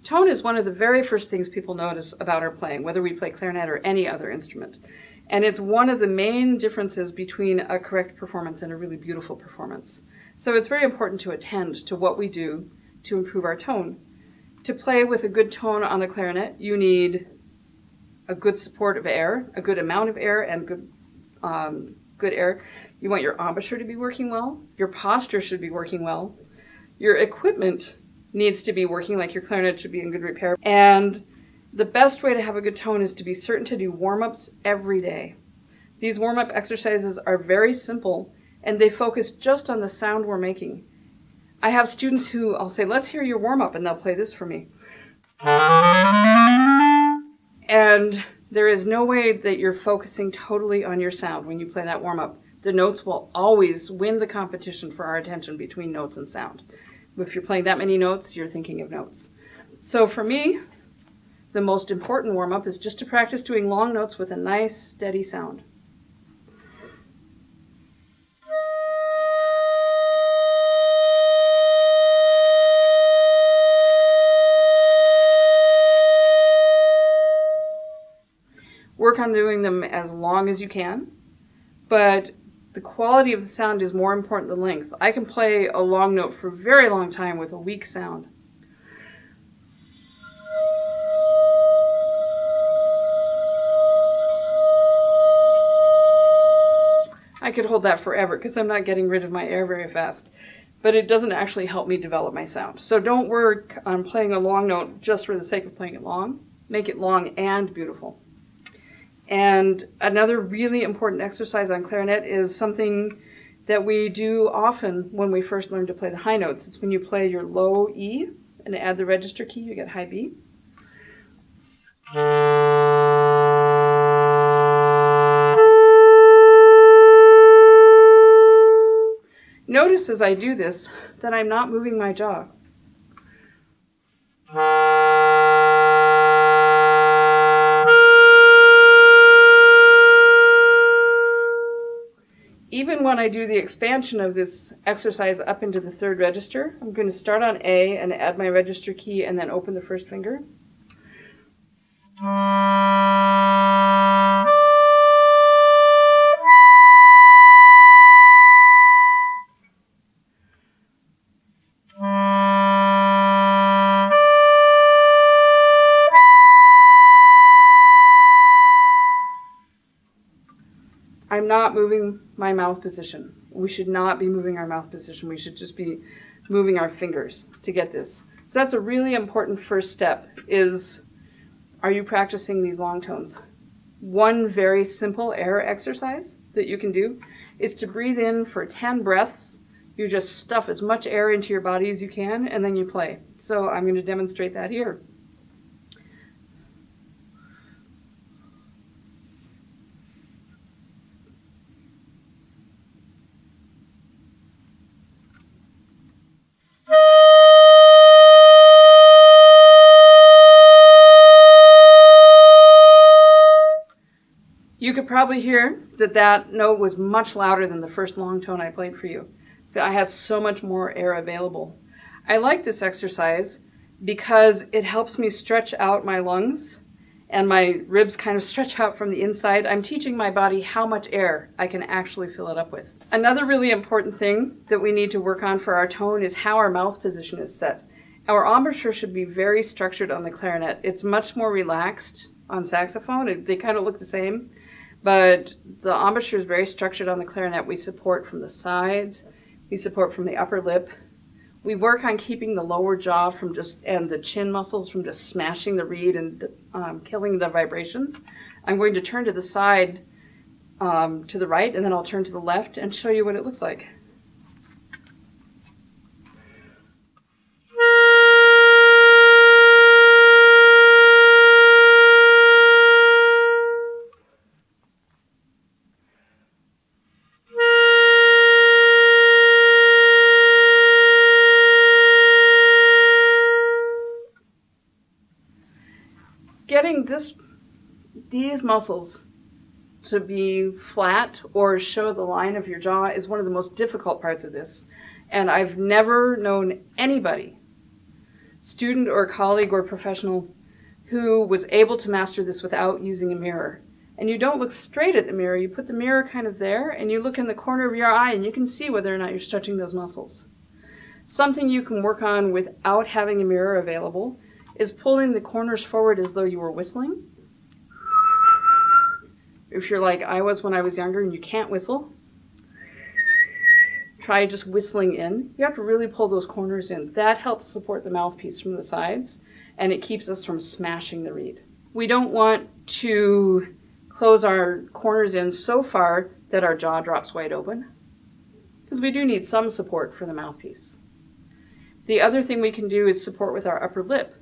Tone is one of the very first things people notice about our playing, whether we play clarinet or any other instrument. And it's one of the main differences between a correct performance and a really beautiful performance. So it's very important to attend to what we do to improve our tone. To play with a good tone on the clarinet, you need a good support of air, a good amount of air, and good air. You want your embouchure to be working well. Your posture should be working well. Your equipment needs to be working, like your clarinet should be in good repair. And the best way to have a good tone is to be certain to do warm-ups every day. These warm-up exercises are very simple, and they focus just on the sound we're making. I have students who I'll say, let's hear your warm-up, and they'll play this for me. And there is no way that you're focusing totally on your sound when you play that warm-up. The notes will always win the competition for our attention between notes and sound. If you're playing that many notes, you're thinking of notes. So for me, the most important warm-up is just to practice doing long notes with a nice, steady sound. Work on doing them as long as you can, but the quality of the sound is more important than length. I can play a long note for a very long time with a weak sound. I could hold that forever because I'm not getting rid of my air very fast, but it doesn't actually help me develop my sound. So don't work on playing a long note just for the sake of playing it long. Make it long and beautiful. And another really important exercise on clarinet is something that we do often when we first learn to play the high notes. It's when you play your low E and add the register key, you get high B. Notice as I do this that I'm not moving my jaw. Even when I do the expansion of this exercise up into the third register, I'm going to start on A and add my register key and then open the first finger. I'm not moving my mouth position. We should not be moving our mouth position. We should just be moving our fingers to get this. So that's a really important first step is, are you practicing these long tones? One very simple air exercise that you can do is to breathe in for 10 breaths. You just stuff as much air into your body as you can, and then you play. So I'm going to demonstrate that here. You could probably hear that that note was much louder than the first long tone I played for you. I had so much more air available. I like this exercise because it helps me stretch out my lungs and my ribs kind of stretch out from the inside. I'm teaching my body how much air I can actually fill it up with. Another really important thing that we need to work on for our tone is how our mouth position is set. Our embouchure should be very structured on the clarinet. It's much more relaxed on saxophone. They kind of look the same, but the embouchure is very structured on the clarinet. We support from the sides. We support from the upper lip. We work on keeping the lower jaw from and the chin muscles from just smashing the reed and killing the vibrations. I'm going to turn to the side, to the right, and then I'll turn to the left and show you what it looks like. Getting these muscles to be flat or show the line of your jaw is one of the most difficult parts of this. And I've never known anybody student or colleague or professional who was able to master this without using a mirror. And you don't look straight at the mirror, you put the mirror kind of there, and you look in the corner of your eye and you can see whether or not you're stretching those muscles. Something you can work on without having a mirror available is pulling the corners forward as though you were whistling. If you're like I was when I was younger and you can't whistle, try just whistling in. You have to really pull those corners in. That helps support the mouthpiece from the sides, and it keeps us from smashing the reed. We don't want to close our corners in so far that our jaw drops wide open, because we do need some support for the mouthpiece. The other thing we can do is support with our upper lip.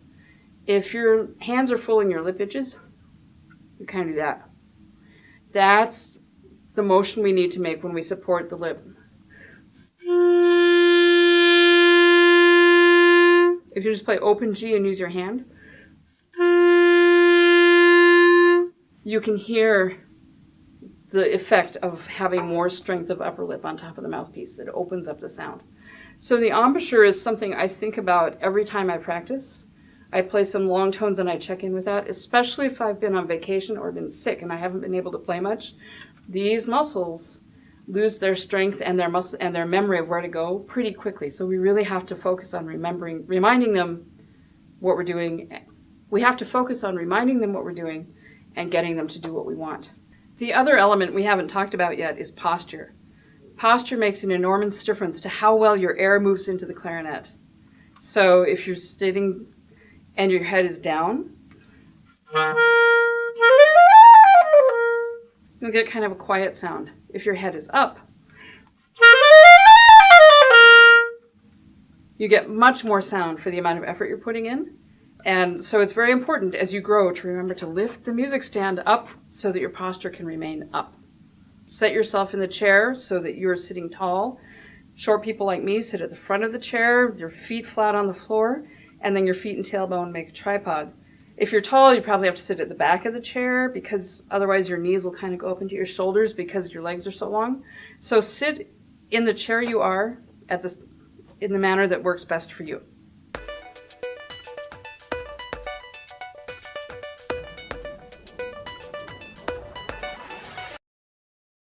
If your hands are full in your lip edges, you kind of do that. That's the motion we need to make when we support the lip. If you just play open G and use your hand, you can hear the effect of having more strength of upper lip on top of the mouthpiece. It opens up the sound. So the embouchure is something I think about every time I practice. I play some long tones and I check in with that, especially if I've been on vacation or been sick and I haven't been able to play much. These muscles lose their strength and their memory of where to go pretty quickly. So we really have to focus on reminding them what we're doing. We have to focus on reminding them what we're doing and getting them to do what we want. The other element we haven't talked about yet is posture. Posture makes an enormous difference to how well your air moves into the clarinet. So if you're sitting and your head is down, you'll get kind of a quiet sound. If your head is up, you get much more sound for the amount of effort you're putting in. And so it's very important as you grow to remember to lift the music stand up so that your posture can remain up. Set yourself in the chair so that you're sitting tall. Short people like me sit at the front of the chair, your feet flat on the floor, and then your feet and tailbone make a tripod. If you're tall, you probably have to sit at the back of the chair because otherwise your knees will kind of go up into your shoulders because your legs are so long. So sit in the chair you are in the manner that works best for you.